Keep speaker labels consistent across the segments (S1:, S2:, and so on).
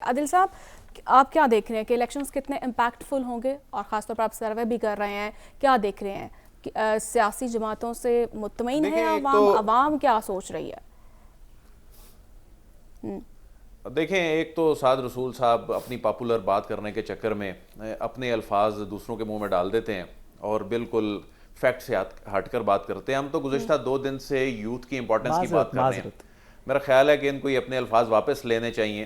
S1: आदिल साहब, आप क्या देख रहे हैं कि इलेक्शंस कितने इम्पैक्टफुल होंगे, और ख़ासतौर पर आप सर्वे भी कर रहे हैं, क्या देख रहे हैं कि सियासी जमातों से मुतमईन है अवाम क्या सोच रही है?
S2: देखें, एक तो साद रसूल साहब अपनी पॉपुलर बात करने के चक्कर में अपने अल्फाज दूसरों के मुंह में डाल देते हैं और बिल्कुल फैक्ट से हटकर बात करते हैं। हम तो गुज़िश्ता 2 दिन से यूथ की इंपॉर्टेंस की बात कर रहे हैं। मेरा ख्याल है कि इनको ये अपने अल्फाज वापस लेने चाहिए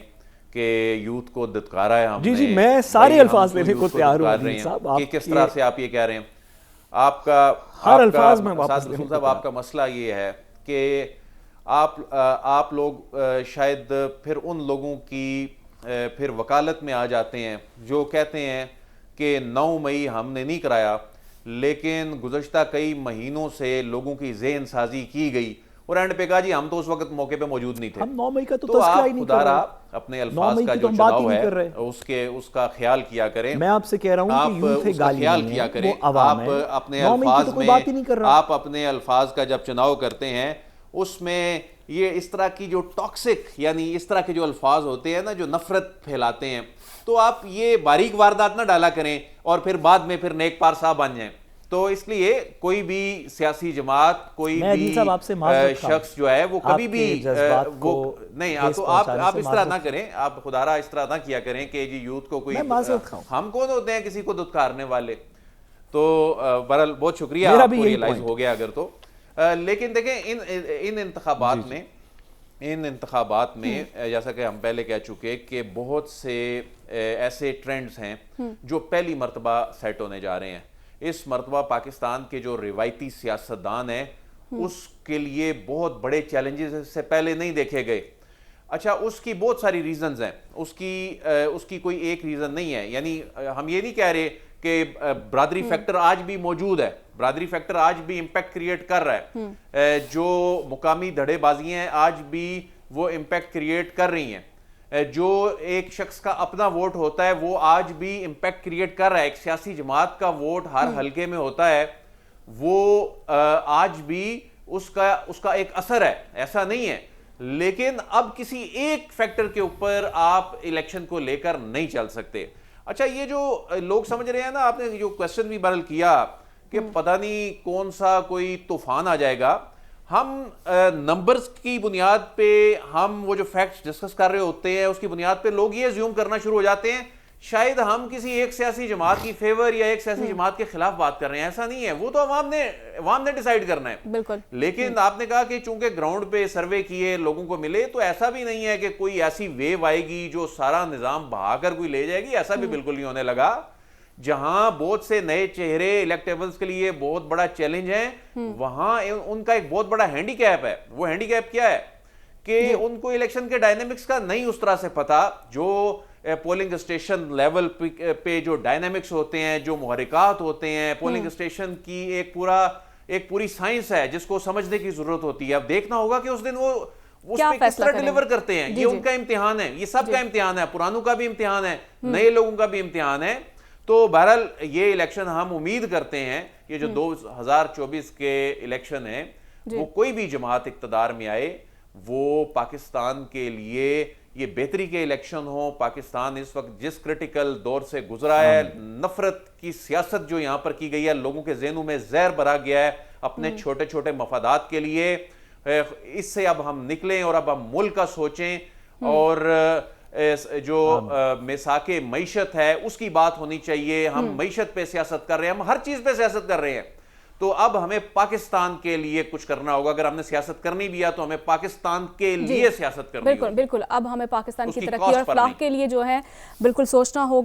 S2: कि यूथ को दुत्कारा है हमने।
S3: जी, मैं सारे अल्फाज लेने को तैयार हूं
S2: कि किस तरह से आप ये कह रहे हैं। आपका
S3: हर अल्फाज में
S2: साद रसूल साहब, आपका मसला ये है कि आप लोग शायद फिर उन लोगों की फिर वकालत में आ जाते हैं जो कहते हैं कि 9 मई हमने नहीं कराया, लेकिन गुज़श्ता कई महीनों से लोगों की ज़हन साजी की गई और एंड पे कहा जी हम तो उस वक्त मौके पे मौजूद नहीं थे।
S3: हम 9 मई का तो
S2: आप खुदारा अपने अल्फाज का जो चुनाव है उसका ख्याल किया करें।
S3: मैं आपसे कह रहा हूं कि यूथ
S2: उसका ख्याल किया करें। आप अपने अल्फाज में, आप अपने अल्फाज का जब चुनाव करते हैं उसमें ये इस तरह की जो टॉक्सिक, यानी इस तरह के जो अल्फाज होते हैं ना, जो नफरत फैलाते हैं, तो आप ये बारीक वारदात ना डाला करें और फिर बाद में फिर नेक पार साहब बन जाएं। तो इसलिए कोई भी सियासी जमात, कोई भी शख्स जो है वो कभी भी वो नहीं, तो आप इस तरह ना करें, आप खुदारा इस तरह ना किया करें कि जी यूथ को कोई, हम कौन होते हैं किसी को दुत्कारने वाले। तो बहरहाल बहुत शुक्रिया, आपको रियलाइज हो गया अगर तो। लेकिन देखें इन इंतखाबात में जैसा कि हम पहले कह चुके कि बहुत से ऐसे ट्रेंड्स हैं जो पहली मर्तबा सेट होने जा रहे हैं। इस मर्तबा पाकिस्तान के जो रिवायती सियासतदान हैं उसके लिए बहुत बड़े चैलेंजेस इससे पहले नहीं देखे गए। अच्छा, उसकी बहुत सारी रीजंस हैं, उसकी कोई एक रीजन नहीं है। यानी हम ये नहीं कह रहे कि बरादरी फैक्टर आज भी मौजूद है, बरादरी फैक्टर आज भी इंपैक्ट क्रिएट कर रहा है। जो मुकामी धड़ेबाजियां हैं आज भी वो इंपैक्ट क्रिएट कर रही हैं। जो एक शख्स का अपना वोट होता है वो आज भी इंपैक्ट क्रिएट कर रहा है। एक सियासी जमात का वोट हर हलके में होता है, वो आज भी उसका एक असर है, ऐसा नहीं है। लेकिन अब किसी एक फैक्टर के ऊपर आप इलेक्शन को लेकर नहीं चल सकते। अच्छा, ये जो लोग समझ रहे हैं ना, आपने जो क्वेश्चन भी बरल किया कि पता नहीं कौन सा कोई तूफान आ जाएगा, हम नंबर्स की बुनियाद पे हम वो जो फैक्ट्स डिस्कस कर रहे होते हैं उसकी बुनियाद पे लोग ये अज्यूम करना शुरू हो जाते हैं शायद हम किसी एक सियासी जमात की फेवर या एक सियासी जमात के खिलाफ बात कर रहे हैं। ऐसा नहीं है, वो तो अवाम ने डिसाइड करना है।
S1: बिल्कुल।
S2: लेकिन आपने कहा कि चूंकि ग्राउंड पे सर्वे किए लोगों को मिले, तो ऐसा भी नहीं है कि कोई ऐसी वेव आएगी जो सारा निजाम बहाकर कोई ले जाएगी, ऐसा भी बिल्कुल नहीं होने लगा। जहां बहुत से नए चेहरे इलेक्टेबल्स के लिए बहुत बड़ा चैलेंज है, वहां उनका एक बहुत बड़ा हैंडीकैप है। वो हैंडीकैप क्या है कि उनको इलेक्शन के डायनेमिक्स का नहीं उस तरह से पता। जो पोलिंग स्टेशन लेवल पे जो डायनेमिक्स होते हैं, जो मुहर्रिकात होते हैं, पोलिंग स्टेशन की एक पूरी साइंस है जिसको समझने की जरूरत होती है। अब देखना होगा कि उस दिन वो उस पे किस तरह डिलीवर करते हैं। ये उनका इम्तिहान है, ये सबका इम्तिहान है, पुरानों का भी इम्तिहान है, नए लोगों का भी इम्तिहान है। तो बहरहाल ये इलेक्शन हम उम्मीद करते हैं, ये जो 2024 के इलेक्शन है, वो कोई भी जमात इक्तदार में आए वो पाकिस्तान के लिए ये बेहतरी के इलेक्शन हो। पाकिस्तान इस वक्त जिस क्रिटिकल दौर से गुजरा है, नफरत की सियासत जो यहां पर की गई है, लोगों के ज़हनों में जहर भरा गया है अपने छोटे छोटे मफादात के लिए, इससे अब हम निकलें और अब हम मुल्क का सोचें। और जो मिसाके मईशत है उसकी बात होनी चाहिए। हम मईशत पे सियासत कर रहे हैं, हम हर चीज पे सियासत कर रहे हैं। तो अब हमें पाकिस्तान के लिए कुछ करना होगा। अगर हमने सियासत करनी भी है तो हमें पाकिस्तान के लिए सियासत करनी होगी।
S1: बिल्कुल बिल्कुल, अब हमें पाकिस्तान की तरक्की और फलाह के लिए जो है बिल्कुल सोचना होगा।